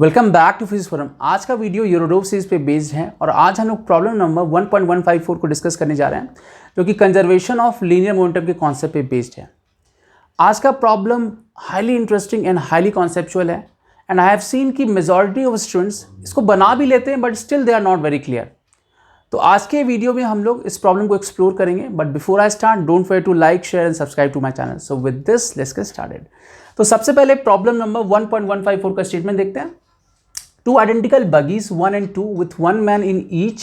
Welcome back to physics forum. आज का video Irodov series पे बेस्ड है और आज हम लोग प्रॉब्लम नंबर 1.154 को डिस्कस करने जा रहे हैं जो कि कंजर्वेशन ऑफ लीनियर मोमेंटम के कॉन्सेप्ट पे बेस्ड है। आज का problem highly interesting and highly conceptual है एंड आई हैव सीन कि मेजॉरिटी ऑफ स्टूडेंट्स इसको बना भी लेते हैं but still they are not very clear. तो आज के वीडियो में हम लोग इस प्रॉब्लम को एक्सप्लोर करेंगे but before I start don't forget to like share and subscribe to my channel. So with this let's get started. तो सबसे पहले प्रॉब्लम नंबर 1.154 का स्टेटमेंट देखते हैं। Two identical buggies 1 and 2 with one man in each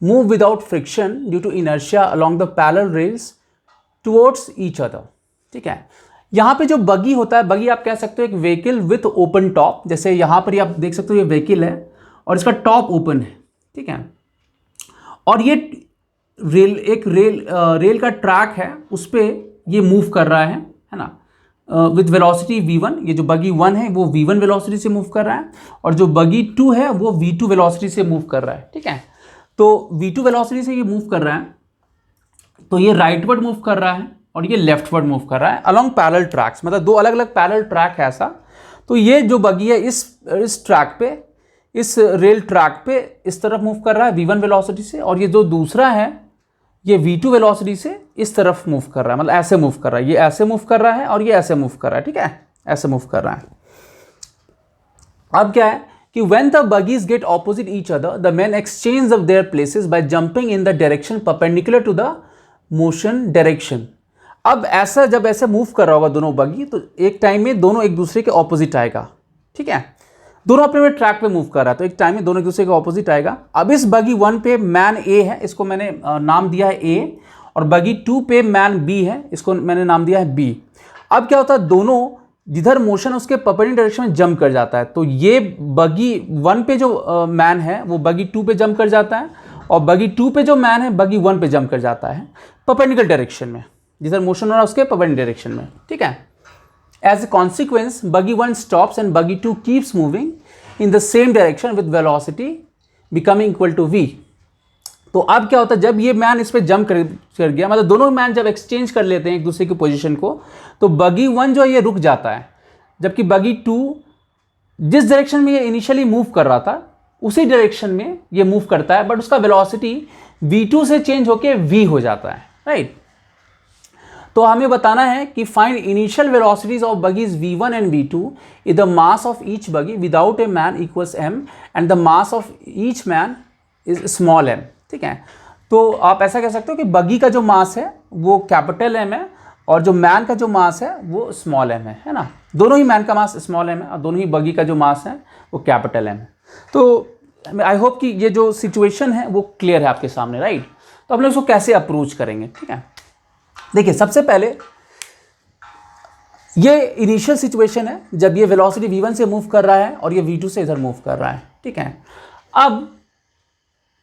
move without friction due to inertia along the parallel rails towards each other। ठीक है, यहाँ पे जो बगी होता है, बगी आप कह सकते हो एक व्हीकल विथ ओपन टॉप। जैसे यहाँ पर आप देख सकते हो ये व्हीकल है और इसका टॉप ओपन है। ठीक है, और ये रेल का ट्रैक है, उस पर ये मूव कर रहा है ना, विथ वेलोसिटी v1। ये जो बगी 1 है वो v1 वेलोसिटी से मूव कर रहा है और जो बगी 2 है वो v2 वेलोसिटी से मूव कर रहा है। ठीक है, तो v2 वेलोसिटी से ये मूव कर रहा है तो ये राइटवर्ड मूव कर रहा है और ये लेफ्टवर्ड मूव कर रहा है अलोंग पैरेलल ट्रैक्स, मतलब दो अलग अलग पैरेलल ट्रैक है ऐसा। तो ये जो बगी है इस ट्रैक पे, इस रेल ट्रैक पे इस तरफ मूव कर रहा है v1 वेलोसिटी से, और ये जो दूसरा है ये v2 वेलोसिटी से इस तरफ मूव कर रहा है, मतलब ऐसे मूव कर रहा है। ये ऐसे मूव कर रहा है और ये ऐसे मूव कर रहा है। ठीक है, ऐसे मूव कर रहा है। अब क्या है कि when the buggies get opposite each other, the men exchange of their places by jumping in the direction perpendicular to the motion direction। अब ऐसा जब ऐसे मूव कर रहा होगा दोनों बगी, तो एक टाइम में दोनों एक दूसरे के ऑपोजिट आएगा। ठीक है, दोनों अपने ट्रैक पे मूव कर रहा है तो एक टाइम में दोनों एक दूसरे के ऑपोजिट आएगा। अब इस बगी 1 पे मैन ए है, इसको मैंने नाम दिया है ए, और बगी 2 पे मैन बी है, इसको मैंने नाम दिया है बी। अब क्या होता है, दोनों जिधर मोशन उसके परपेंडिकुलर डायरेक्शन में जंप कर जाता है। तो ये बगी 1 पे जो मैन है वो बगी 2 पे जंप कर जाता है और बगी 2 पे जो मैन है बगी 1 पे जंप कर जाता है परपेंडिकुलर डायरेक्शन में, जिधर मोशन हो रहा है उसके परपेंडिकुलर डायरेक्शन में। ठीक है, as a consequence buggy 1 stops and buggy 2 keeps moving in the same direction with velocity becoming equal to v। तो अब क्या होता है, जब ये मैन इस पे जंप कर गया, मतलब दोनों मैन जब एक्सचेंज कर लेते हैं एक दूसरे की पोजीशन को, तो बगी 1 जो है ये रुक जाता है, जबकि बगी 2 जिस डायरेक्शन में ये इनिशियली मूव कर रहा था उसी डायरेक्शन में ये मूव करता है, बट उसका वेलोसिटी v2 से चेंज होके v हो जाता है। राइट, तो हमें बताना है कि find initial velocities of buggies v1 and v2 if the mass of each buggy without a man equals m and the mass of each man is small m। ठीक है, तो आप ऐसा कह सकते हो कि बगी का जो मास है वो कैपिटल M है और जो मैन का जो मास है वो स्मॉल m है ना। दोनों ही मैन का मास स्मॉल m है और दोनों ही बगी का जो मास है वो कैपिटल M है। तो आई होप कि ये जो सिचुएशन है वो क्लियर है आपके सामने। राइट, तो हम लोग इसको कैसे अप्रोच करेंगे। ठीक है, देखिए सबसे पहले ये इनिशियल सिचुएशन है जब ये वेलोसिटी v1 से मूव कर रहा है और ये v2 से इधर मूव कर रहा है। ठीक है, अब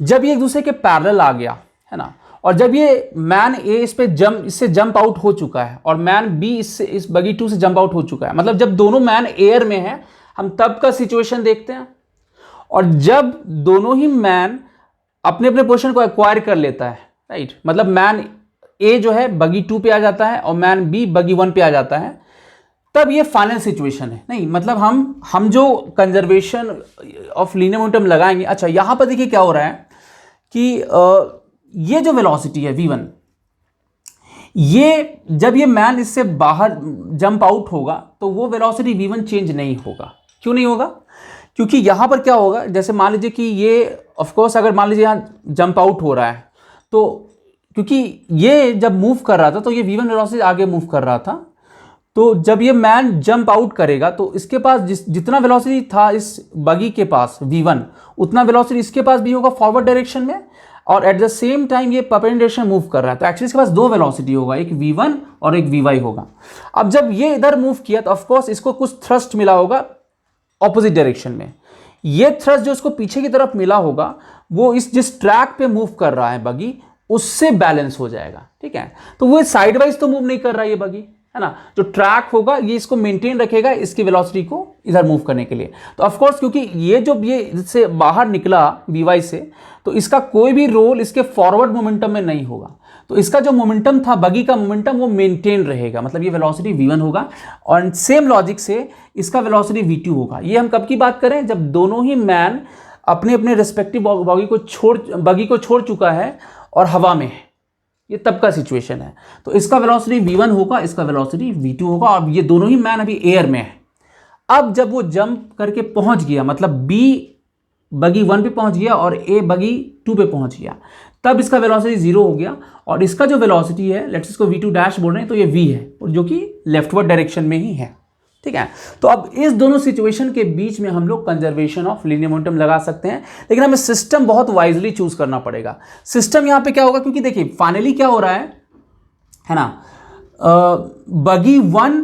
जब ये एक दूसरे के पैरेलल आ गया है ना, और जब ये मैन ए इससे जंप आउट हो चुका है और मैन बी इस बगी 2 से जंप आउट हो चुका है, मतलब जब दोनों मैन एयर में है हम तब का सिचुएशन देखते हैं। और जब दोनों ही मैन अपने अपने पोजीशन को एक्वायर कर लेता है, राइट, मतलब मैन ए जो है बगी 2 पे आ जाता है और मैन बी बगी 1 पे आ जाता है, तब ये फाइनल सिचुएशन है। नहीं मतलब हम जो कंजर्वेशन ऑफ लीनियर मोमेंटम लगाएंगे। अच्छा, यहां पर देखिए क्या हो रहा है कि ये जो वेलोसिटी है v1, ये जब ये मैन इससे बाहर जंप आउट होगा तो वो वेलोसिटी v1 चेंज नहीं होगा। क्यों नहीं होगा? क्योंकि यहां पर क्या होगा, जैसे मान लीजिए कि ये ऑफकोर्स अगर मान लीजिए यहां जंप आउट हो रहा है, तो क्योंकि ये जब मूव कर रहा था तो ये v1 वेलोसिटी आगे मूव कर रहा था, तो जब ये मैन जंप आउट करेगा तो इसके पास जितना वेलोसिटी था इस बगी के पास v1, उतना वेलोसिटी इसके पास भी होगा फॉरवर्ड डायरेक्शन में, और एट द सेम टाइम ये परपेंडिकुलर डायरेक्शन मूव कर रहा है। तो एक्चुअली इसके पास दो वेलोसिटी होगा, एक v1 और एक vy होगा। अब जब ये इधर मूव किया तो ऑफकोर्स इसको कुछ थ्रस्ट मिला होगा ऑपोजिट डायरेक्शन में। ये थ्रस्ट जो इसको पीछे की तरफ मिला होगा वो जिस ट्रैक पे मूव कर रहा है बगी उससे बैलेंस हो जाएगा। ठीक है, तो वो साइड वाइज तो मूव नहीं कर रहा है ये बगी, है ना। जो ट्रैक होगा ये इसको मेंटेन रखेगा इसकी वेलोसिटी को इधर मूव करने के लिए। तो ऑफ कोर्स क्योंकि ये जो ये इससे बाहर निकला वी वाई से, तो इसका कोई भी रोल इसके फॉरवर्ड मोमेंटम में नहीं होगा। तो इसका जो मोमेंटम था बगी का मोमेंटम वो मेंटेन रहेगा, मतलब ये वेलोसिटी v1 होगा। और सेम लॉजिक से इसका वेलोसिटी v2 होगा। ये हम कब की बात करें, जब दोनों ही मैन अपने अपने रिस्पेक्टिव बगी को छोड़ चुका है और हवा में है, ये तब का सिचुएशन है। तो इसका वेलोसिटी v1 होगा, इसका वेलोसिटी v2 होगा, और ये दोनों ही मैन अभी एयर में है। अब जब वो जंप करके पहुंच गया, मतलब b बगी 1 पे पहुंच गया और a बगी 2 पे पहुंच गया, तब इसका वेलोसिटी 0 हो गया। और इसका जो वेलोसिटी है, लेट्स इसको v2 डैश बोल रहे हैं, तो ये v है, और जो कि लेफ्टवर्ड डायरेक्शन में ही है। ठीक है, तो अब इस दोनों सिचुएशन के बीच में हम लोग कंजर्वेशन ऑफ लीनियर मोमेंटम लगा सकते हैं, लेकिन हमें सिस्टम बहुत वाइजली चूज करना पड़ेगा। सिस्टम यहां पे क्या होगा, क्योंकि देखिए फाइनली क्या हो रहा है ना, बगी 1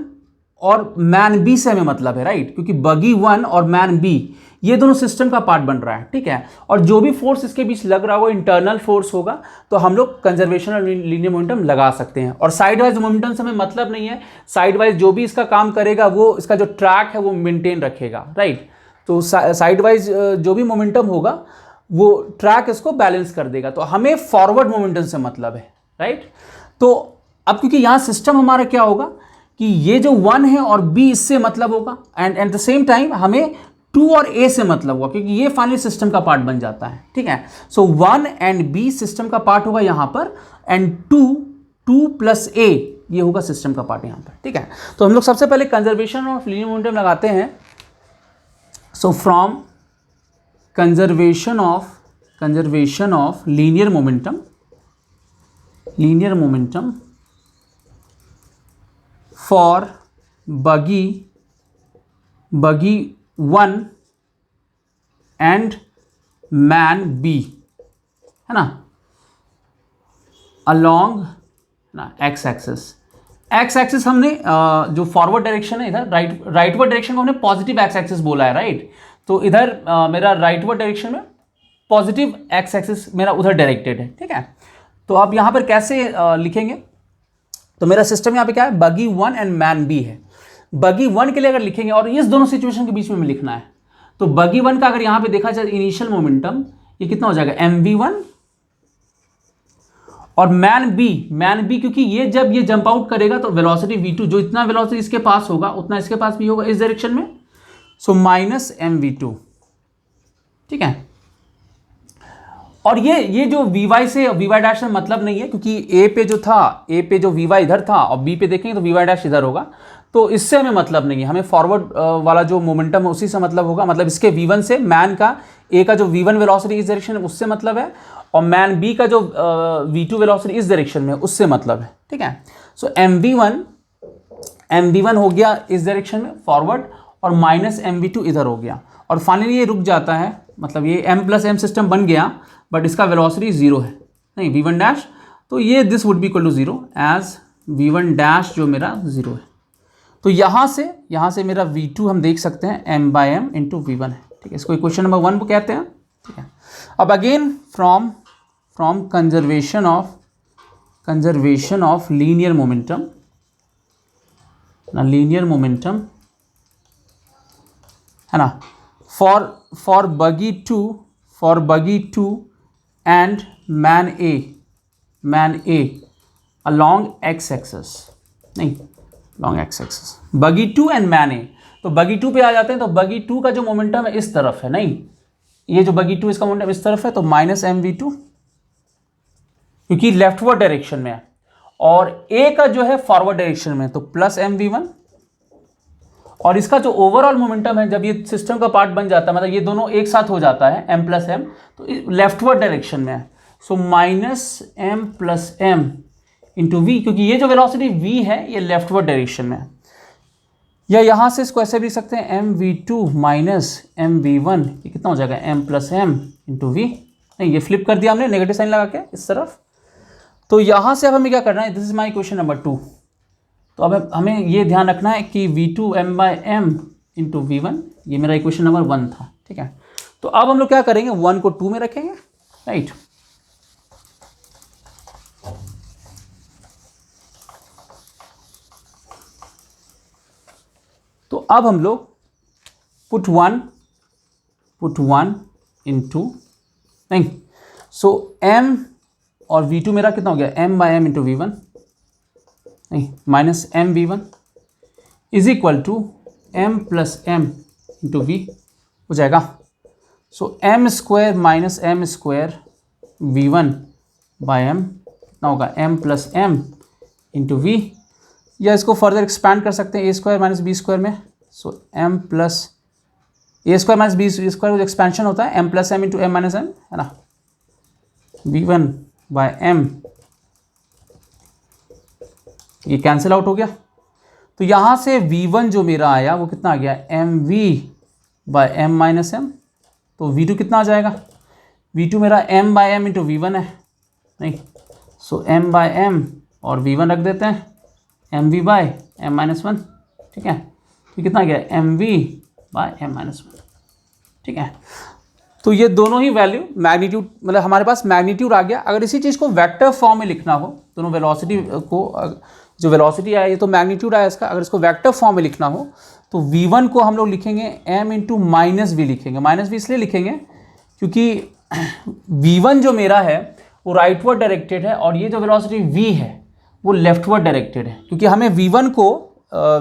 और मैन बी से हमें मतलब है, राइट, क्योंकि बगी 1 और मैन बी ये दोनों सिस्टम का पार्ट बन रहा है। ठीक है, और जो भी फोर्स इसके बीच लग रहा हो इंटरनल फोर्स होगा, तो हम लोग कंजर्वेशन और लीनियर मोमेंटम लगा सकते हैं। और साइड वाइज मोमेंटम से हमें मतलब नहीं है, साइड वाइज जो भी इसका काम करेगा वो इसका जो ट्रैक है वो मेंटेन रखेगा, राइट। तो साइड वाइज जो भी मोमेंटम होगा वो ट्रैक इसको बैलेंस कर देगा। तो हमें फॉरवर्ड मोमेंटम से मतलब है, राइट। तो अब क्योंकि यहाँ सिस्टम हमारा क्या होगा कि ये जो 1 है और b इससे मतलब होगा, and at the same time हमें 2 और a से मतलब होगा, क्योंकि ये फाइनली सिस्टम का पार्ट बन जाता है। ठीक है, सो 1 एंड b सिस्टम का पार्ट होगा यहाँ पर, एंड 2 प्लस a ये होगा सिस्टम का पार्ट यहाँ पर। ठीक है, तो हम लोग सबसे पहले कंजर्वेशन ऑफ लीनियर मोमेंटम लगाते हैं। So from conservation of linear momentum for बगी 1 एंड मैन बी, है ना, अलोंग ना एक्स एक्सिस हमने जो फॉरवर्ड डायरेक्शन है इधर राइटवर्ड डायरेक्शन को हमने पॉजिटिव एक्स एक्सिस बोला है, राइट। तो इधर मेरा राइटवर्ड डायरेक्शन में पॉजिटिव एक्स एक्सिस मेरा उधर डायरेक्टेड है। ठीक है, तो अब यहाँ पर कैसे लिखेंगे, तो मेरा सिस्टम यहाँ पे क्या है, बगी 1 एंड मैन बी है। बगी 1 के लिए अगर लिखेंगे, और इस दोनों सिचुएशन के बीच में लिखना है, तो बगी 1 का अगर यहाँ पे देखा जाए इनिशियल मोमेंटम ये कितना हो जाएगा mv1, और मैन बी क्योंकि ये जब ये जंप आउट करेगा तो वेलोसिटी v2, जो इतना वेलोसिटी इसके पास होगा उतना इसके पास भी होगा इस डायरेक्शन में, सो माइनस mv2। ठीक है, और ये जो vy से vy डैश में मतलब नहीं है, क्योंकि a पे जो vy इधर था और b पे देखेंगे तो vy डैश इधर होगा, तो इससे हमें मतलब नहीं है। हमें फॉरवर्ड वाला जो मोमेंटम है उसी से मतलब होगा, मतलब इसके v1 से मैन का a का जो v1 वेलोसिटी इस डायरेक्शन में उससे मतलब है, और मैन b का जो v2 वेलोसिटी इस डायरेक्शन में उससे मतलब है। ठीक है, सो mv1 हो गया इस डायरेक्शन में फॉरवर्ड, और माइनस mv2 इधर हो गया, और फाइनली ये रुक जाता है, मतलब ये m प्लस m सिस्टम बन गया, बट इसका वेलोसिटी 0 है, नहीं v1 डैश, तो ये this would be equal to 0 as v1 dash जो मेरा 0 है। तो यहाँ से मेरा v2 हम देख सकते हैं m/m इंटू v1 है। ठीक है, इसको इक्वेशन नंबर 1 कहते हैं। ठीक है, अब again from conservation of linear momentum है ना, फॉर बगी 2 and man A along x axis, नहीं लॉन्ग एक्स एक्सिस, बगी 2 एंड मैन ए। तो बगी 2 पे आ जाते हैं, तो बगी 2 का जो मोमेंटम है इस तरफ है, नहीं ये जो बगी 2 इसका मोमेंटम इस तरफ है, तो माइनस mv2 क्योंकि लेफ्टवर्ड डायरेक्शन में है, और ए का जो है फॉरवर्ड डायरेक्शन में, तो प्लस mv1, और इसका जो ओवरऑल मोमेंटम है जब ये सिस्टम का पार्ट बन जाता है, मतलब ये दोनों एक साथ हो जाता है m प्लस m, तो लेफ्टवर्ड डायरेक्शन में है, so minus m plus m into V, क्योंकि ये जो वेलोसिटी v है ये लेफ्टवर्ड डायरेक्शन में है। या यहाँ से इसको ऐसे भी लिख सकते हैं mv2 माइनस mv1, ये कितना हो जाएगा m plus m into V, नहीं ये फ्लिप कर दिया हमने नेगेटिव साइन लगा के इस तरफ। तो यहाँ से अब हमें क्या करना है, this is my question number 2। तो अब हमें ये ध्यान रखना है कि v2 m/m इंटू v1, ये मेरा इक्वेशन नंबर 1 था। ठीक है, तो अब हम लोग क्या करेंगे, 1 को 2 में रखेंगे, राइट। तो अब हम लोग पुट वन इंटू, नहीं, सो m और V2 मेरा कितना हो गया m bye M into V1, नहीं minus M V1 is equal to m plus M into V हो जाएगा। So m square minus M square V1 by M कितना होगा m plus M into V, या इसको फर्दर एक्सपैंड कर सकते हैं a square minus B square में। So m plus A square minus B square जो एक्सपेंशन होता है m plus M into M minus M है ना, V1 बाय एम, ये कैंसिल आउट हो गया। तो यहाँ से V1 जो मेरा आया वो कितना आ गया mv by M minus M, तो V2 कितना आ जाएगा, V2 मेरा m bye M into V1 है, नहीं सो m बाय एम और V1 रख देते हैं mv by M minus one, ठीक है, तो कितना आ गया mv by M minus one, ठीक है। तो ये दोनों ही वैल्यू मैग्नीट्यूड, मतलब हमारे पास मैग्नीट्यूड आ गया। अगर इसी चीज़ को वेक्टर फॉर्म में लिखना हो, दोनों वेलोसिटी को, जो वेलोसिटी आया ये तो मैग्नीट्यूड आया इसका, अगर इसको वेक्टर फॉर्म में लिखना हो तो V1 को हम लोग लिखेंगे m इंटू माइनस वी लिखेंगे। माइनस वी इसलिए लिखेंगे क्योंकि V1 जो मेरा है वो राइटवर्ड डायरेक्टेड है और ये जो वेलोसिटी V है वो लेफ्टवर्ड डायरेक्टेड है। क्योंकि हमें V1 को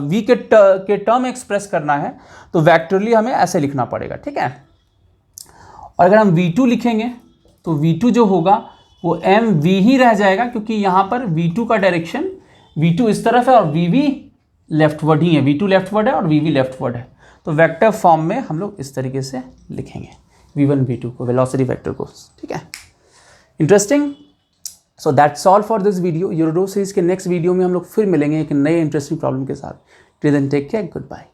V के टर्म एक्सप्रेस करना है तो वेक्टरली हमें ऐसे लिखना पड़ेगा, ठीक है। और अगर हम V2 लिखेंगे तो V2 जो होगा वो mv ही रह जाएगा, क्योंकि यहाँ पर V2 का डायरेक्शन V2 इस तरफ है और VV लेफ्टवर्ड ही है, V2 लेफ्टवर्ड है और VV लेफ्टवर्ड है। तो वेक्टर फॉर्म में हम लोग इस तरीके से लिखेंगे V1 V2 को, वेलोसिटी वेक्टर को, ठीक है। Interesting. So that's all for this video. यूरोडो सीरीज के नेक्स्ट वीडियो में हम लोग फिर मिलेंगे एक नए इंटरेस्टिंग प्रॉब्लम के साथ। Till then take care, good bye.